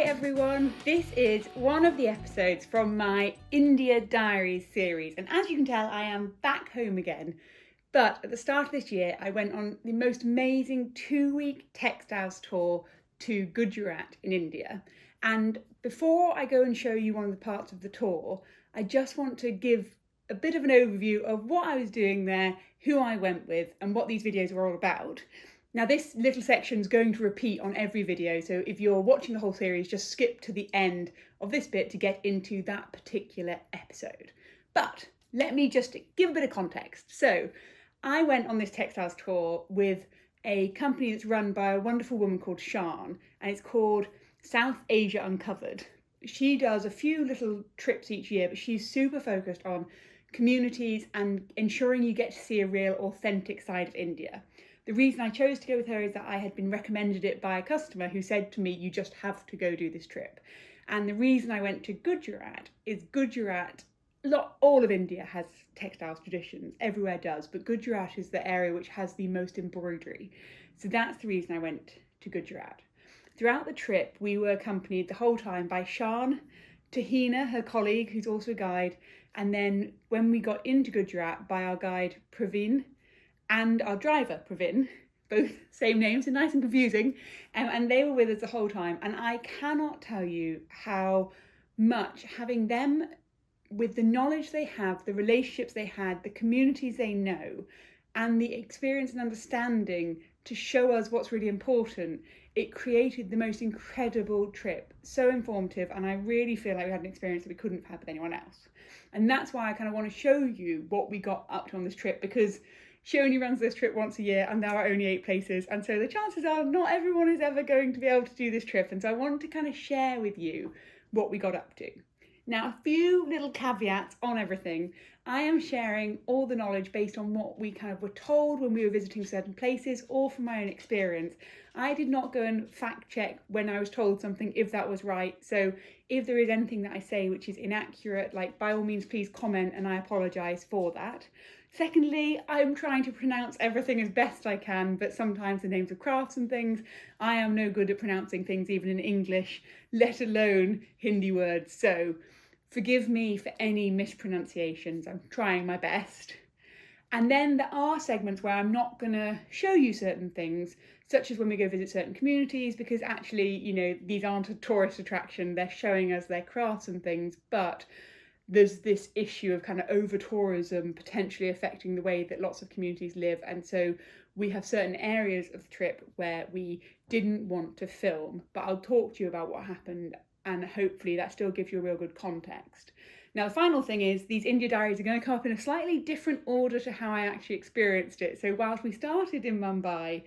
Hi everyone, this is one of the episodes from my India Diaries series, and as you can tell I am back home again. But at the start of this year I went on the most amazing 2-week textiles tour to Gujarat in India. And before I go and show you one of the parts of the tour, I just want to give a bit of an overview of what I was doing there, who I went with, and what these videos were all about. Now this little section is going to repeat on every video, so if you're watching the whole series, just skip to the end of this bit to get into that particular episode. But let me just give a bit of context. So I went on this textiles tour with a company that's run by a wonderful woman called Sian, and it's called South Asia Uncovered. She does a few little trips each year, but she's super focused on communities and ensuring you get to see a real authentic side of India. The reason I chose to go with her is that I had been recommended it by a customer who said to me, you just have to go do this trip. And the reason I went to Gujarat is all of India has textiles traditions, everywhere does, but Gujarat is the area which has the most embroidery. So that's the reason I went to Gujarat. Throughout the trip, we were accompanied the whole time by Sian, Tuhina, her colleague, who's also a guide, and then when we got into Gujarat, by our guide Pravin, and our driver, Pravin, both same names, so nice and confusing, and they were with us the whole time. And I cannot tell you how much having them, with the knowledge they have, the relationships they had, the communities they know, and the experience and understanding to show us what's really important, it created the most incredible trip, so informative, and I really feel like we had an experience that we couldn't have had with anyone else. And that's why I kind of want to show you what we got up to on this trip, because she only runs this trip once a year and there are only 8 places, and so the chances are not everyone is ever going to be able to do this trip, and so I wanted to kind of share with you what we got up to. Now, a few little caveats on everything. I am sharing all the knowledge based on what we kind of were told when we were visiting certain places or from my own experience. I did not go and fact check when I was told something if that was right, so if there is anything that I say which is inaccurate, like by all means please comment and I apologise for that. Secondly, I'm trying to pronounce everything as best I can, but sometimes the names of crafts and things, I am no good at pronouncing things even in English, let alone Hindi words, so forgive me for any mispronunciations, I'm trying my best. And then there are segments where I'm not going to show you certain things, such as when we go visit certain communities, because actually, you know, these aren't a tourist attraction, they're showing us their crafts and things, but there's this issue of kind of over-tourism potentially affecting the way that lots of communities live, and so we have certain areas of the trip where we didn't want to film, but I'll talk to you about what happened and hopefully that still gives you a real good context. Now the final thing is these India Diaries are going to come up in a slightly different order to how I actually experienced it. So whilst we started in Mumbai,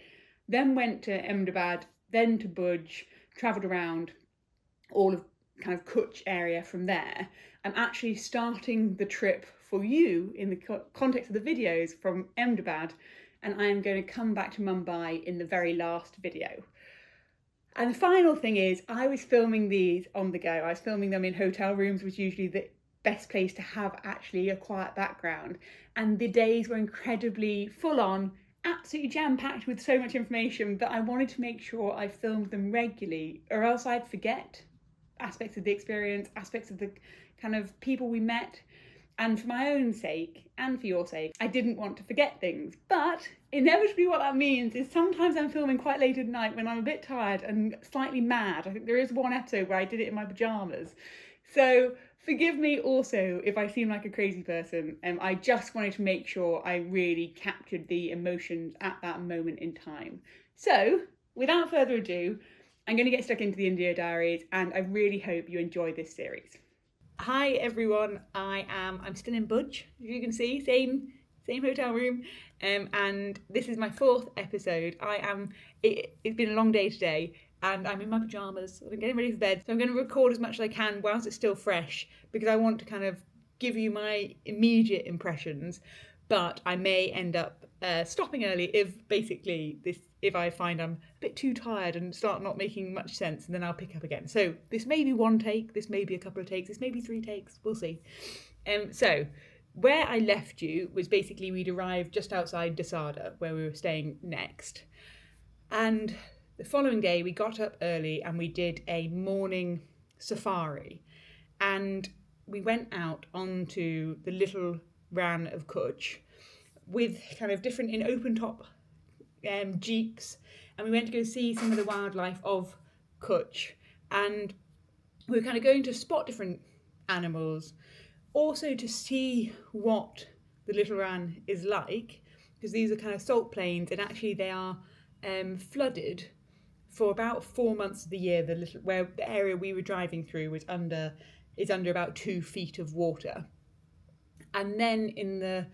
then went to Ahmedabad, then to Bhuj, travelled around all of kind of Kutch area from there, I'm actually starting the trip for you in the context of the videos from Ahmedabad, and I am going to come back to Mumbai in the very last video. And the final thing is, I was filming these on the go. I was filming them in hotel rooms, which is usually the best place to have actually a quiet background. And the days were incredibly full on, absolutely jam-packed with so much information, but I wanted to make sure I filmed them regularly or else I'd forget aspects of the experience, aspects of the kind of people we met. And for my own sake, and for your sake, I didn't want to forget things. But inevitably what that means is sometimes I'm filming quite late at night when I'm a bit tired and slightly mad. I think there is one episode where I did it in my pyjamas. So forgive me also if I seem like a crazy person. I just wanted to make sure I really captured the emotions at that moment in time. So without further ado, I'm going to get stuck into the India Diaries, and I really hope you enjoy this series. Hi everyone, I'm still in Bhuj, as you can see, same hotel room, and this is my 4th episode. It's been a long day today, and I'm in my pyjamas, I'm getting ready for bed, so I'm going to record as much as I can whilst it's still fresh, because I want to kind of give you my immediate impressions, but I may end up stopping early if I find I'm a bit too tired and start not making much sense, and then I'll pick up again. So this may be 1 take, this may be a couple of takes, this may be 3 takes, we'll see. So where I left you was basically we'd arrived just outside Dasada, where we were staying next. And the following day we got up early and we did a morning safari, and we went out onto the Little Rann of Kutch with kind of different in open top jeeps, and we went to go see some of the wildlife of Kutch, and we were kind of going to spot different animals, also to see what the Little Rann is like, because these are kind of salt plains, and actually they are flooded for about 4 months of the year. Where the area we were driving through is under about 2 feet of water, and then in the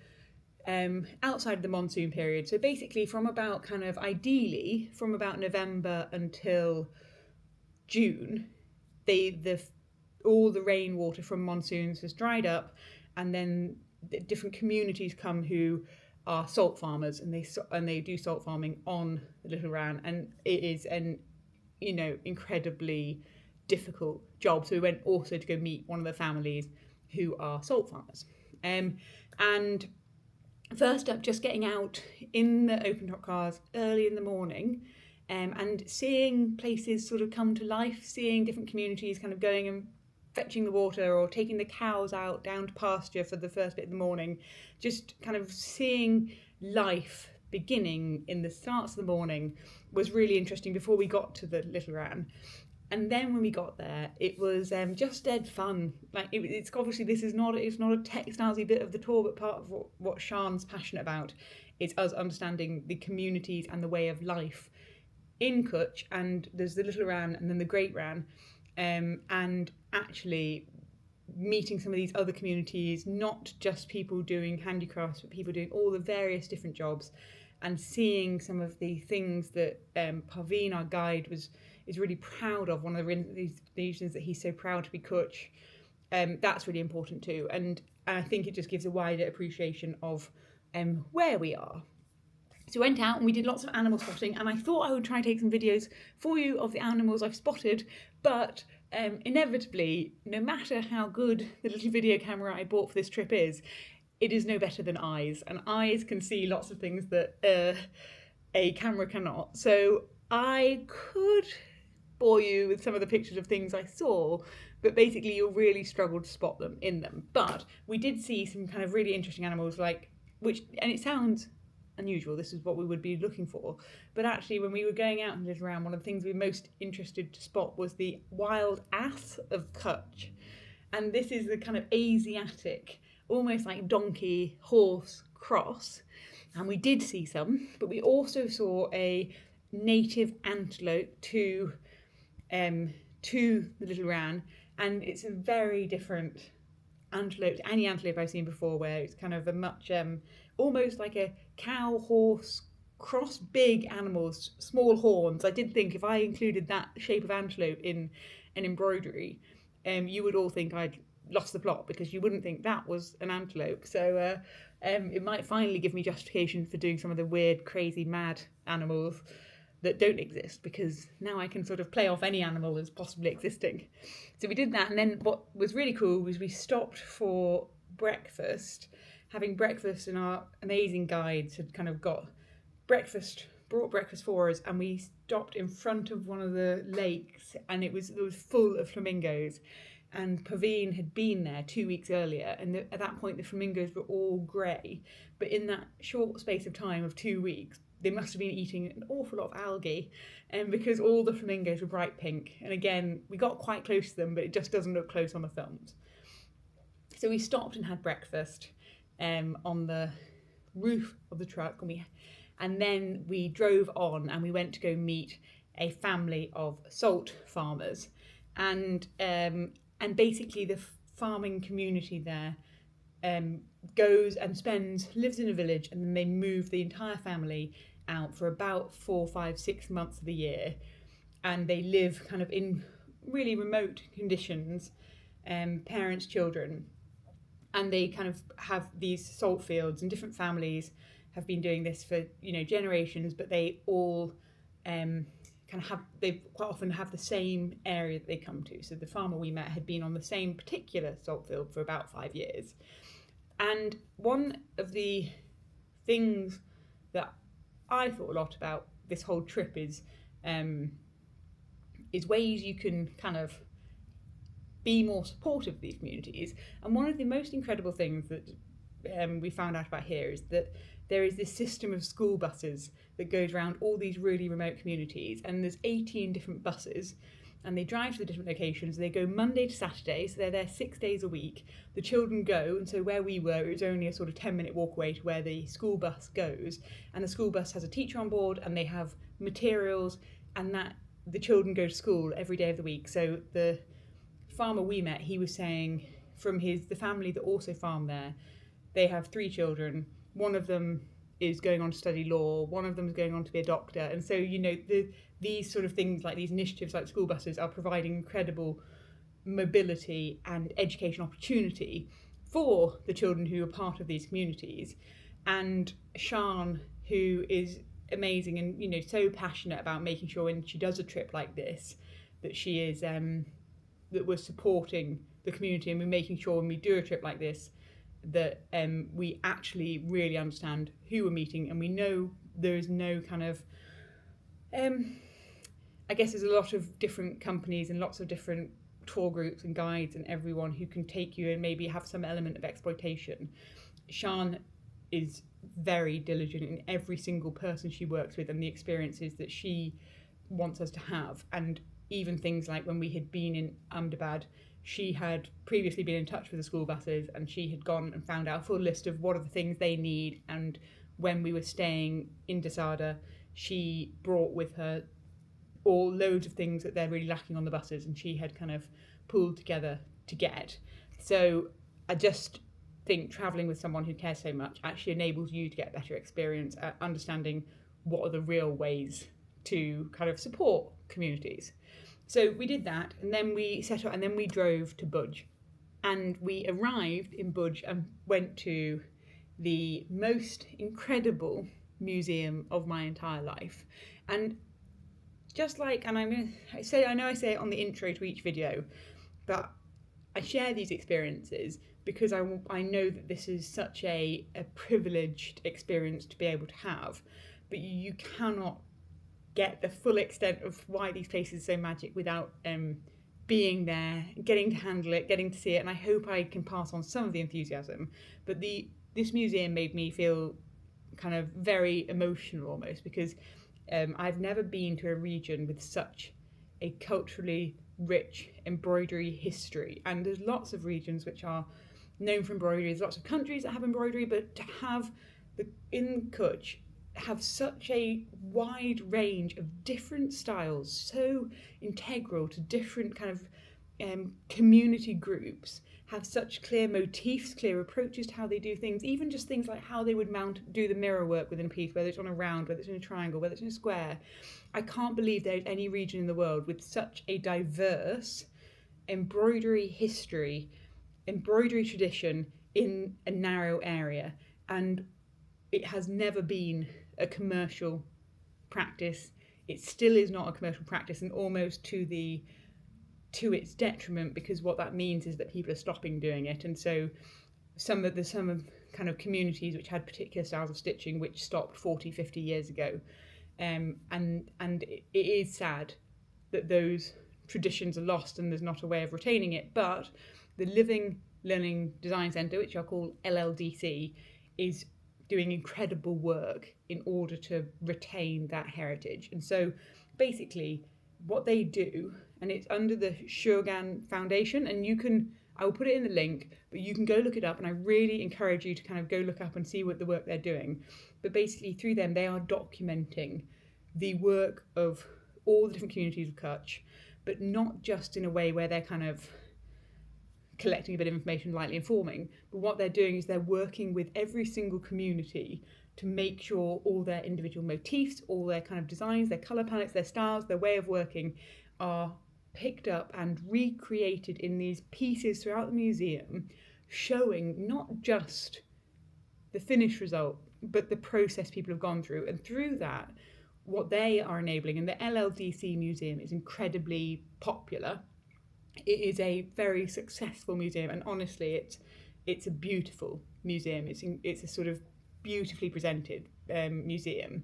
outside of the monsoon period, so basically from about ideally from about November until June, all the rainwater from monsoons has dried up, and then the different communities come who are salt farmers, and they do salt farming on the Little Rann, and it is an incredibly difficult job. So we went also to go meet one of the families who are salt farmers, and first up, just getting out in the open top cars early in the morning, and seeing places sort of come to life, seeing different communities kind of going and fetching the water or taking the cows out down to pasture for the first bit of the morning, just kind of seeing life beginning in the starts of the morning was really interesting before we got to the Little Rann. And then when we got there, it was just dead fun. Like it's obviously it's not a textilesy bit of the tour, but part of what Sian's passionate about is us understanding the communities and the way of life in Kutch. And there's the Little Rann and then the Great Rann, and actually meeting some of these other communities, not just people doing handicrafts, but people doing all the various different jobs, and seeing some of the things that Pravin, our guide, is really proud of. One of the reasons that he's so proud to be Kutch, that's really important too. And I think it just gives a wider appreciation of where we are. So we went out and we did lots of animal spotting, and I thought I would try and take some videos for you of the animals I've spotted, but inevitably, no matter how good the little video camera I bought for this trip is, it is no better than eyes, and eyes can see lots of things that a camera cannot. So I could bore you with some of the pictures of things I saw, but basically you'll really struggle to spot them in them. But we did see some kind of really interesting animals, and it sounds unusual, this is what we would be looking for, but actually when we were going out and lived around, one of the things we were most interested to spot was the wild ass of Kutch. And this is the kind of Asiatic, almost like donkey horse cross, and we did see some, but we also saw a native antelope to the Little Rann, and it's a very different antelope to any antelope I've seen before, where it's kind of a much almost like a cow horse cross, big animals, small horns. I did think if I included that shape of antelope in an embroidery, you would all think I'd lost the plot, because you wouldn't think that was an antelope. So it might finally give me justification for doing some of the weird, crazy, mad animals that don't exist, because now I can sort of play off any animal as possibly existing. So we did that, and then what was really cool was we stopped for breakfast, having breakfast, and our amazing guides had kind of brought breakfast for us, and we stopped in front of one of the lakes, and it was full of flamingos. And Pravin had been there 2 weeks earlier, and at that point the flamingos were all grey, but in that short space of time of 2 weeks they must have been eating an awful lot of algae, because all the flamingos were bright pink. And again, we got quite close to them, but it just doesn't look close on the films. So we stopped and had breakfast on the roof of the truck, and then we drove on and we went to go meet a family of salt farmers, and basically the farming community there goes and lives in a village, and then they move the entire family out for about 4, 5, 6 months of the year, and they live kind of in really remote conditions, parents, children, and they kind of have these salt fields, and different families have been doing this for generations, but they all they quite often have the same area that they come to. So the farmer we met had been on the same particular salt field for about 5 years. And one of the things that I thought a lot about this whole trip is is ways you can kind of be more supportive of these communities. And one of the most incredible things that we found out about here is that there is this system of school buses that goes around all these really remote communities, and there's 18 different buses, and they drive to the different locations. They go Monday to Saturday, so they're there 6 days a week. The children go, and so where we were, it was only a sort of 10-minute walk away to where the school bus goes, and the school bus has a teacher on board, and they have materials, and that the children go to school every day of the week. So the farmer we met, he was saying from the family that also farm there, they have 3 children. One of them is going on to study law, one of them is going on to be a doctor, and so these sort of things, like these initiatives like school buses, are providing incredible mobility and education opportunity for the children who are part of these communities. And Sian, who is amazing and so passionate about making sure when she does a trip like this that she is that we're supporting the community, and we're making sure when we do a trip like this that we actually really understand who we're meeting, and we know there is no kind of I guess there's a lot of different companies and lots of different tour groups and guides and everyone who can take you and maybe have some element of exploitation. Sian is very diligent in every single person she works with and the experiences that she wants us to have. And even things like when we had been in Ahmedabad, she had previously been in touch with the school buses, and she had gone and found out a full list of what are the things they need. And when we were staying in Desada, she brought with her all loads of things that they're really lacking on the buses, and she had kind of pulled together to get. So I just think travelling with someone who cares so much actually enables you to get a better experience at understanding what are the real ways to kind of support communities. So we did that, and then we set out, and then we drove to Bhuj, and we arrived in Bhuj and went to the most incredible museum of my entire life. And just like, and I say it on the intro to each video, but I share these experiences because I know that this is such a privileged experience to be able to have, but you cannot get the full extent of why these places are so magic without being there, getting to handle it, getting to see it. And I hope I can pass on some of the enthusiasm, but this museum made me feel kind of very emotional almost, because I've never been to a region with such a culturally rich embroidery history. And there's lots of regions which are known for embroidery, there's lots of countries that have embroidery, but to have in Kutch have such a wide range of different styles, so integral to different kind of community groups, have such clear motifs, clear approaches to how they do things, even just things like how they would do the mirror work within a piece, whether it's on a round, whether it's in a triangle, whether it's in a square. I can't believe there's any region in the world with such a diverse embroidery history, embroidery tradition in a narrow area. And it has never been a commercial practice. It still is not a commercial practice, and almost to its detriment, because what that means is that people are stopping doing it. And so some of kind of communities which had particular styles of stitching which stopped 40-50 years ago, and it is sad that those traditions are lost and there's not a way of retaining it. But the Living Learning Design Centre, which I'll call LLDC, is doing incredible work in order to retain that heritage. And so basically what they do, and it's under the Shrujan Foundation, and I will put it in the link, but you can go look it up, and I really encourage you to kind of go look up and see what the work they're doing. But basically through them, they are documenting the work of all the different communities of Kutch, but not just in a way where they're kind of collecting a bit of information, lightly informing, but what they're doing is they're working with every single community to make sure all their individual motifs, all their kind of designs, their colour palettes, their styles, their way of working are picked up and recreated in these pieces throughout the museum, showing not just the finished result, but the process people have gone through. And through that, what they are enabling, and the LLDC Museum is incredibly popular. It is a very successful museum, and honestly, it's a beautiful museum. It's a sort of beautifully presented museum.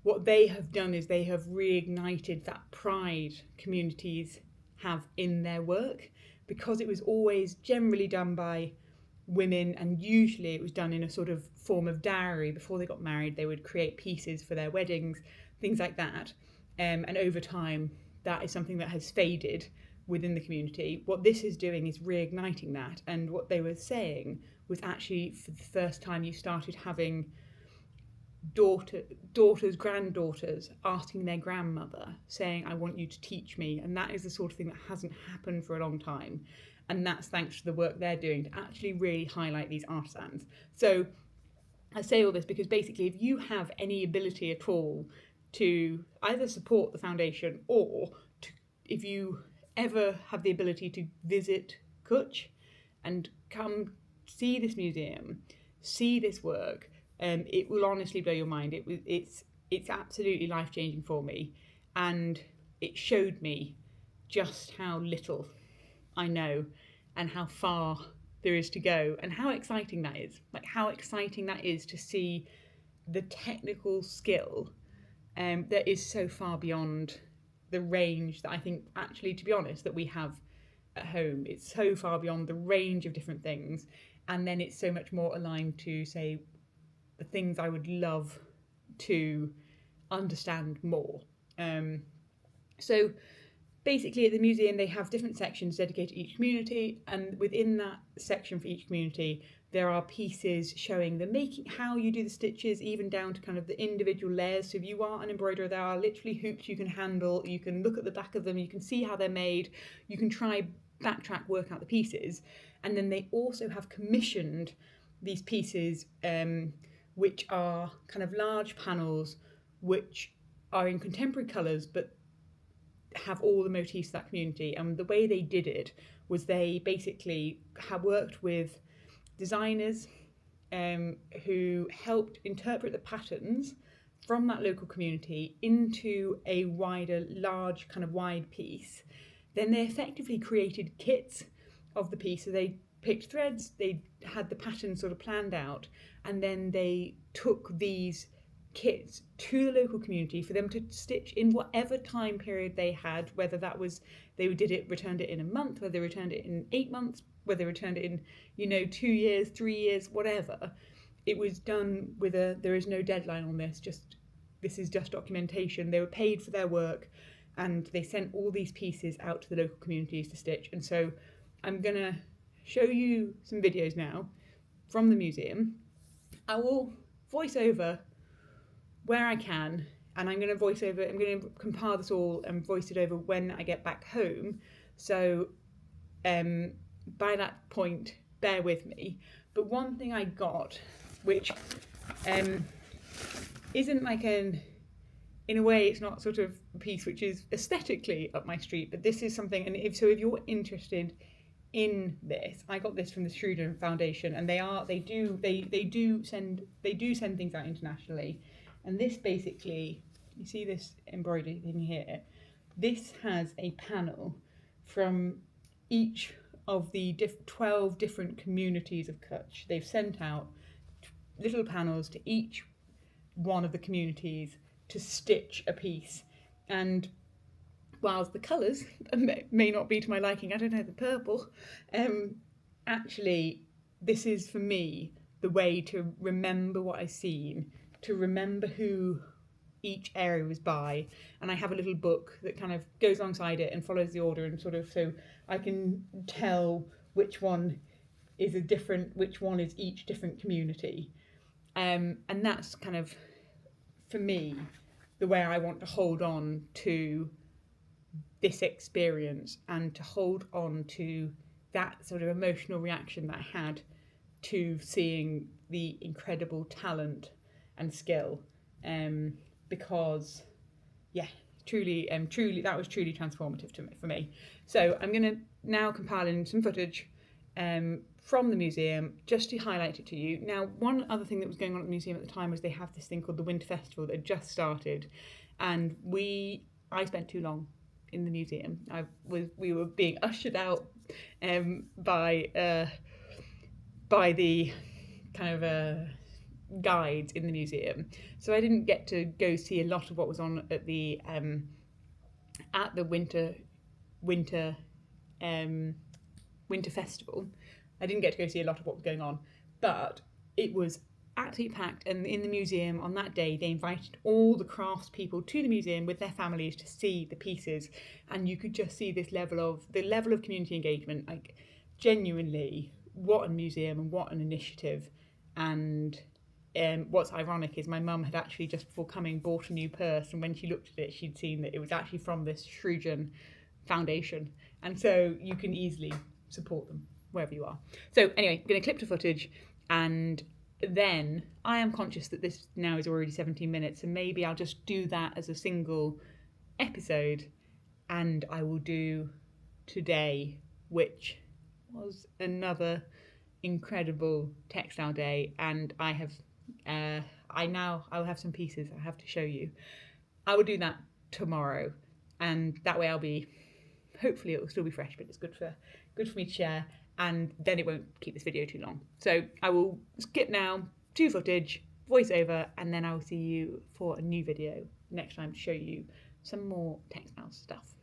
what they have done is they have reignited that pride communities have in their work, because it was always generally done by women, and usually it was done in a sort of form of dowry. Before they got married, they would create pieces for their weddings, things like that. And over time, that is something that has faded within the community. What this is doing is reigniting that. And what they were saying was actually for the first time you started having daughters, granddaughters asking their grandmother, saying, I want you to teach me. And that is the sort of thing that hasn't happened for a long time. And that's thanks to the work they're doing to actually really highlight these artisans. So I say all this because basically if you have any ability at all to either support the foundation, or if you ever have the ability to visit Kutch and come see this museum, see this work, it will honestly blow your mind. It's absolutely life-changing for me, and it showed me just how little I know and how far there is to go, and how exciting that is. Like how exciting that is to see the technical skill that is so far beyond the range that I think, actually, to be honest, that we have at home. It's so far beyond the range of different things, and then it's so much more aligned to, say, the things I would love to understand more. So basically at the museum they have different sections dedicated to each community, and within that section for each community there are pieces showing the making, how you do the stitches, even down to kind of the individual layers. So if you are an embroiderer, there are literally hoops you can handle, you can look at the back of them, you can see how they're made, you can try backtrack, work out the pieces. And then they also have commissioned these pieces which are kind of large panels which are in contemporary colours but have all the motifs of that community. And the way they did it was they basically have worked with designers who helped interpret the patterns from that local community into a wider, large, kind of wide piece. Then they effectively created kits of the piece. So they picked threads, they had the pattern sort of planned out, and then they took these kits to the local community for them to stitch in whatever time period they had, whether that was they returned it in a month, whether they returned it in 8 months, whether they returned it in 2 years, 3 years, whatever. It was done with there is no deadline on this, this is just documentation. They were paid for their work, and they sent all these pieces out to the local communities to stitch. And so I'm gonna show you some videos now from the museum. I will voice over where I can, and I'm going to compile this all and voice it over when I get back home. So by that point, bear with me. But one thing I got, which isn't like in a way, it's not sort of a piece which is aesthetically up my street, but this is something, and if you're interested in this, I got this from the Shrujan Foundation, and they do send things out internationally. And this basically, you see this embroidery thing here, this has a panel from each of the 12 different communities of Kutch. They've sent out little panels to each one of the communities to stitch a piece. And whilst the colours may not be to my liking, I don't know, the purple, actually this is for me the way to remember what I've seen, to remember who each area was by. And I have a little book that kind of goes alongside it and follows the order, and sort of, so I can tell which one is each different community. And that's kind of, for me, the way I want to hold on to this experience, and to hold on to that sort of emotional reaction that I had to seeing the incredible talent and skill, because truly that was truly transformative for me. So I'm going to now compile in some footage from the museum just to highlight it to you. Now, one other thing that was going on at the museum at the time was they have this thing called the Winter Festival that had just started, and I spent too long in the museum. We were being ushered out by the kind of guides in the museum, so I didn't get to go see a lot of what was on at the winter festival. I didn't get to go see a lot of what was going on, but it was absolutely packed. And in the museum on that day, they invited all the crafts people to the museum with their families to see the pieces, and you could just see the level of community engagement. Like, genuinely, what a museum and what an initiative. And what's ironic is my mum had actually, just before coming, bought a new purse, and when she looked at it, she'd seen that it was actually from this Shrujan Foundation, and so you can easily support them wherever you are. So anyway, I'm going to clip to footage, and then I am conscious that this now is already 17 minutes, and maybe I'll just do that as a single episode, and I will do today, which was another incredible textile day, and I will have some pieces I have to show you. I will do that tomorrow, and that way hopefully it will still be fresh, but it's good for me to share, and then it won't keep this video too long. So I will skip now to footage, voice over, and then I will see you for a new video next time to show you some more textile stuff.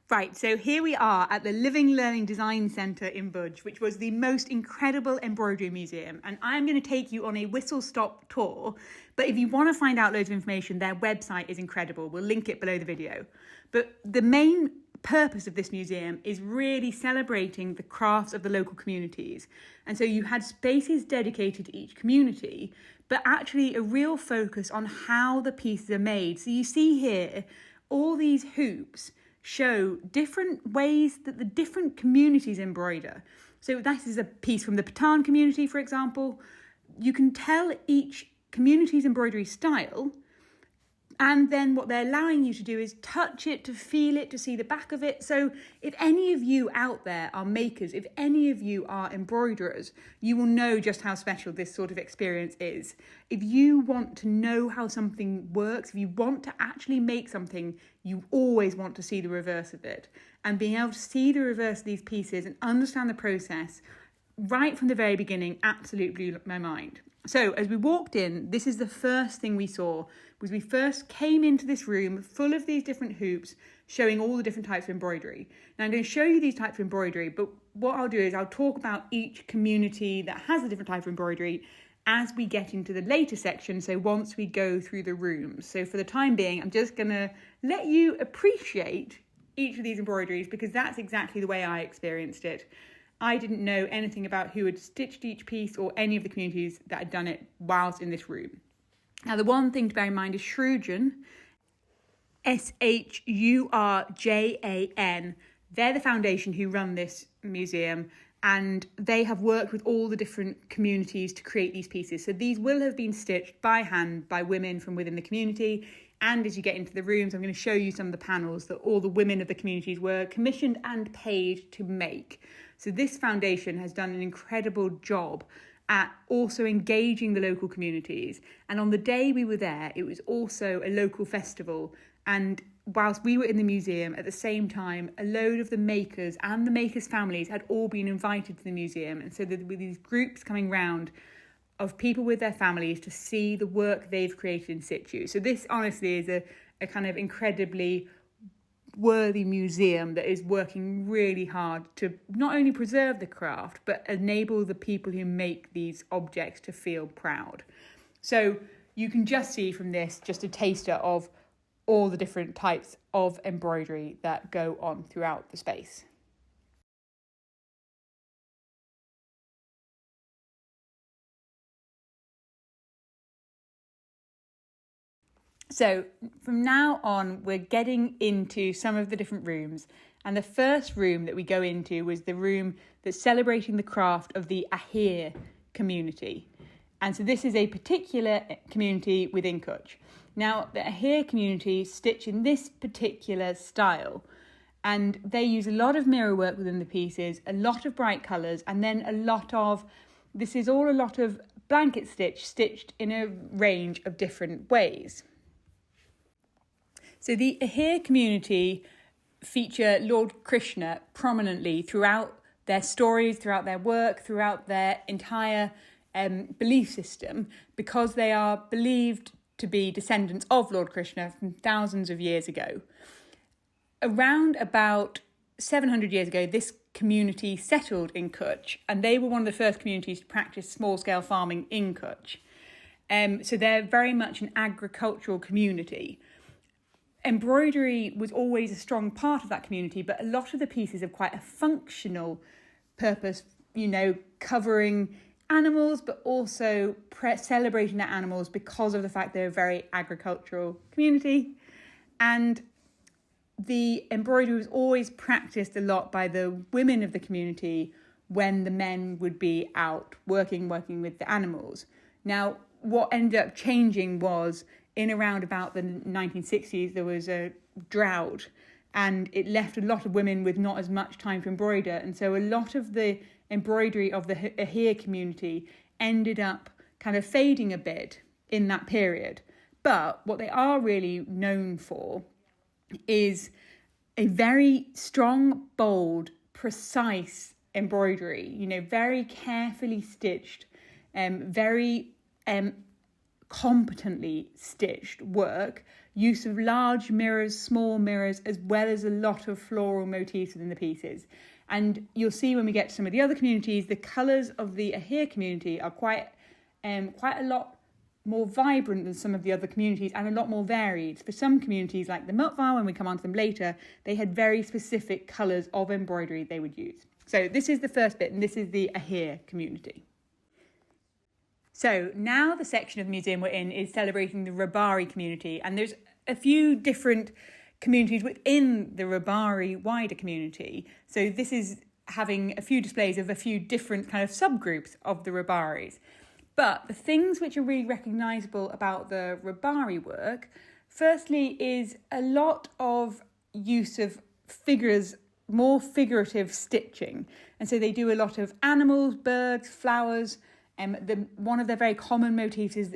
Right, so here we are at the Living Learning Design Centre in Budge, which was the most incredible embroidery museum. And I'm going to take you on a whistle-stop tour. But if you want to find out loads of information, their website is incredible. We'll link it below the video. But the main purpose of this museum is really celebrating the crafts of the local communities. And so you had spaces dedicated to each community, but actually a real focus on how the pieces are made. So you see here, all these hoops show different ways that the different communities embroider. So this is a piece from the Pathan community, for example. You can tell each community's embroidery style, and then what they're allowing you to do is touch it, to feel it, to see the back of it. So if any of you out there are makers, if any of you are embroiderers, you will know just how special this sort of experience is. If you want to know how something works, if you want to actually make something, you always want to see the reverse of it. And being able to see the reverse of these pieces and understand the process right from the very beginning absolutely blew my mind. So as we walked in, this is the first thing we saw, was we first came into this room full of these different hoops showing all the different types of embroidery. Now I'm going to show you these types of embroidery, but what I'll do is I'll talk about each community that has a different type of embroidery as we get into the later section, so once we go through the rooms. So for the time being, I'm just going to let you appreciate each of these embroideries, because that's exactly the way I experienced it. I didn't know anything about who had stitched each piece or any of the communities that had done it whilst in this room. Now, the one thing to bear in mind is Shrujan, Shurjan. They're the foundation who run this museum, and they have worked with all the different communities to create these pieces. So these will have been stitched by hand by women from within the community. And as you get into the rooms, I'm going to show you some of the panels that all the women of the communities were commissioned and paid to make. So this foundation has done an incredible job at also engaging the local communities. And on the day we were there, it was also a local festival. And whilst we were in the museum, at the same time, a load of the makers and the makers' families had all been invited to the museum. And so there were these groups coming round of people with their families to see the work they've created in situ. So this honestly is a kind of incredibly worthy museum that is working really hard to not only preserve the craft, but enable the people who make these objects to feel proud. So you can just see from this just a taster of all the different types of embroidery that go on throughout the space. So from now on, we're getting into some of the different rooms. And the first room that we go into was the room that's celebrating the craft of the Ahir community. And so this is a particular community within Kutch. Now, the Ahir community stitch in this particular style. And they use a lot of mirror work within the pieces, a lot of bright colours, and then a lot of blanket stitch stitched in a range of different ways. So the Ahir community feature Lord Krishna prominently throughout their stories, throughout their work, throughout their entire belief system, because they are believed to be descendants of Lord Krishna from thousands of years ago. Around about 700 years ago, this community settled in Kutch, and they were one of the first communities to practice small-scale farming in Kutch. So they're very much an agricultural community. Embroidery was always a strong part of that community, but a lot of the pieces have quite a functional purpose, covering animals, but also celebrating their animals because of the fact they're a very agricultural community. And the embroidery was always practiced a lot by the women of the community when the men would be out working with the animals. Now, what ended up changing was in around about the 1960s, there was a drought, and it left a lot of women with not as much time to embroider. And so a lot of the embroidery of the Eppie community ended up kind of fading a bit in that period. But what they are really known for is a very strong, bold, precise embroidery, very carefully stitched, very competently stitched work, use of large mirrors, small mirrors, as well as a lot of floral motifs within the pieces. And you'll see when we get to some of the other communities, the colours of the Eppie community are quite a lot more vibrant than some of the other communities and a lot more varied. For some communities, like the Mutvar, when we come on to them later, they had very specific colours of embroidery they would use. So this is the first bit, and this is the Eppie community. So now the section of the museum we're in is celebrating the Rabari community, and there's a few different communities within the Rabari wider community. So this is having a few displays of a few different kind of subgroups of the Rabaris. But the things which are really recognisable about the Rabari work, firstly, is a lot of use of figures, more figurative stitching. And so they do a lot of animals, birds, flowers. One of their very common motifs is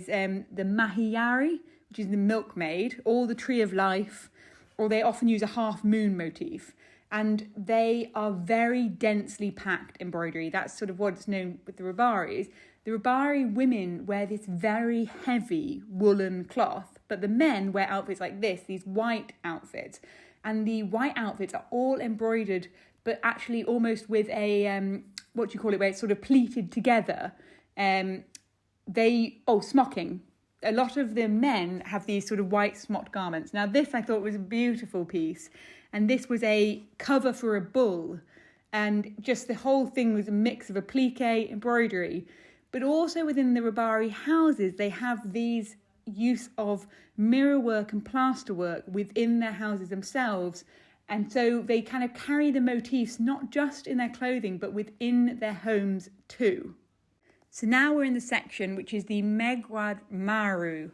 the Mahiyari, which is the milkmaid, or the tree of life, or they often use a half moon motif. And they are very densely packed embroidery. That's sort of what's known with the Rabaris. The Rabari women wear this very heavy woolen cloth, but the men wear outfits like this, these white outfits. And the white outfits are all embroidered, but actually almost with a, where it's sort of pleated together. Smocking. A lot of the men have these sort of white smocked garments. Now this I thought was a beautiful piece. And this was a cover for a bull. And just the whole thing was a mix of applique, embroidery. But also within the Rabari houses, they have these use of mirror work and plaster work within their houses themselves. And so they kind of carry the motifs not just in their clothing, but within their homes too. So now we're in the section which is the Megwad Maru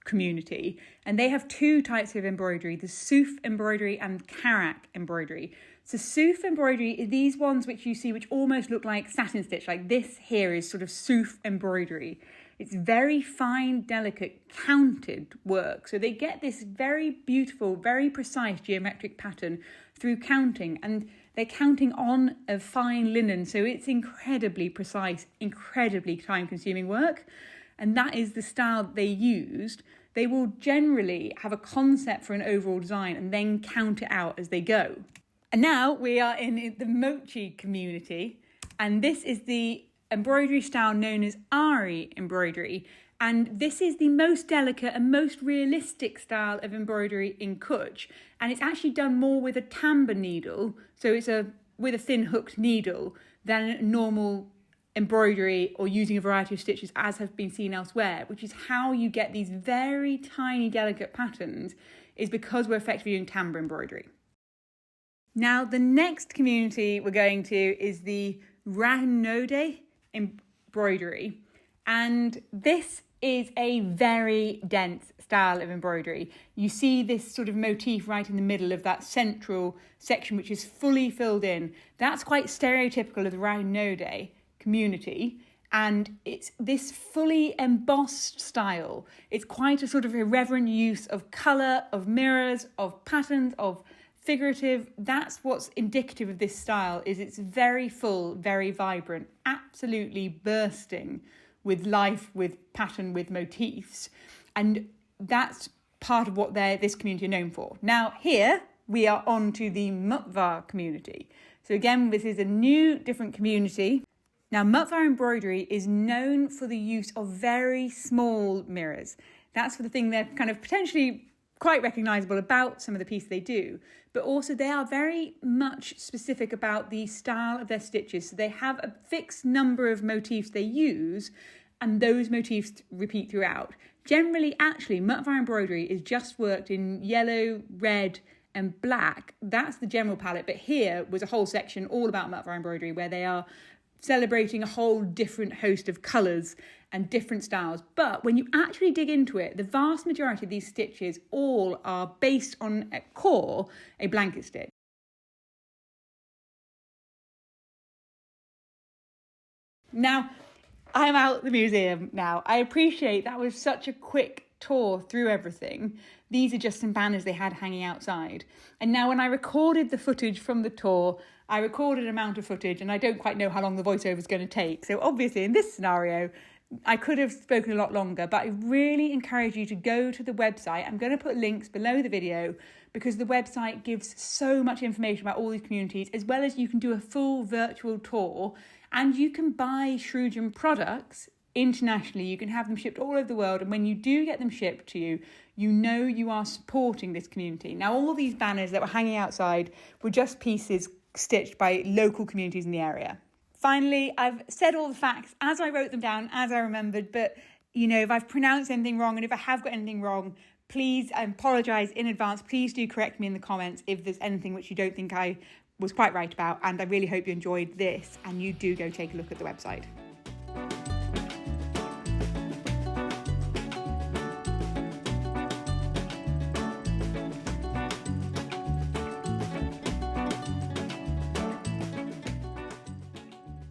community, and they have two types of embroidery, the Suf embroidery and Karak embroidery. So Suf embroidery are these ones which you see which almost look like satin stitch, like this here is sort of Suf embroidery. It's very fine, delicate, counted work. So they get this very beautiful, very precise geometric pattern through counting, and they're counting on a fine linen. So it's incredibly precise, incredibly time-consuming work. And that is the style that they used. They will generally have a concept for an overall design and then count it out as they go. And now we are in the Mochi community, and this is the embroidery style known as Ari embroidery. And this is the most delicate and most realistic style of embroidery in Kutch. And it's actually done more with a tamba needle, so it's with a thin hooked needle, than normal embroidery or using a variety of stitches as have been seen elsewhere, which is how you get these very tiny delicate patterns, is because we're effectively doing tamba embroidery. Now the next community we're going to is the Rahnode embroidery, and this is a very dense style of embroidery. You see this sort of motif right in the middle of that central section which is fully filled in. That's quite stereotypical of the Rahnode community, and it's this fully embossed style. It's quite a sort of irreverent use of colour, of mirrors, of patterns, of figurative. That's what's indicative of this style, is it's very full, very vibrant, absolutely bursting with life, with pattern, with motifs. And that's part of what this community are known for. Now here we are on to the Mutvar community. So again, this is a new, different community. Now, Mutvar embroidery is known for the use of very small mirrors. That's for the thing they're kind of potentially quite recognisable about some of the pieces they do, but also they are very much specific about the style of their stitches. So they have a fixed number of motifs they use, and those motifs repeat throughout. Generally, actually, Mutvar embroidery is just worked in yellow, red, and black. That's the general palette, but here was a whole section all about Mutvar embroidery where they are celebrating a whole different host of colours and different styles. But when you actually dig into it, the vast majority of these stitches all are based on, at core, a blanket stitch. Now, I'm out the museum now. I appreciate that was such a quick tour through everything. These are just some banners they had hanging outside. And now when I recorded the footage from the tour, I recorded an amount of footage and I don't quite know how long the voiceover is going to take. So obviously in this scenario, I could have spoken a lot longer, but I really encourage you to go to the website. I'm going to put links below the video because the website gives so much information about all these communities, as well as you can do a full virtual tour and you can buy Shrujan products internationally. You can have them shipped all over the world, and when you do get them shipped to you, you know you are supporting this community. Now, all these banners that were hanging outside were just pieces stitched by local communities in the area. Finally, I've said all the facts as I wrote them down, as I remembered, but you know, if I've pronounced anything wrong and if I have got anything wrong, please, I apologise in advance. Please do correct me in the comments if there's anything which you don't think I was quite right about, and I really hope you enjoyed this and you do go take a look at the website.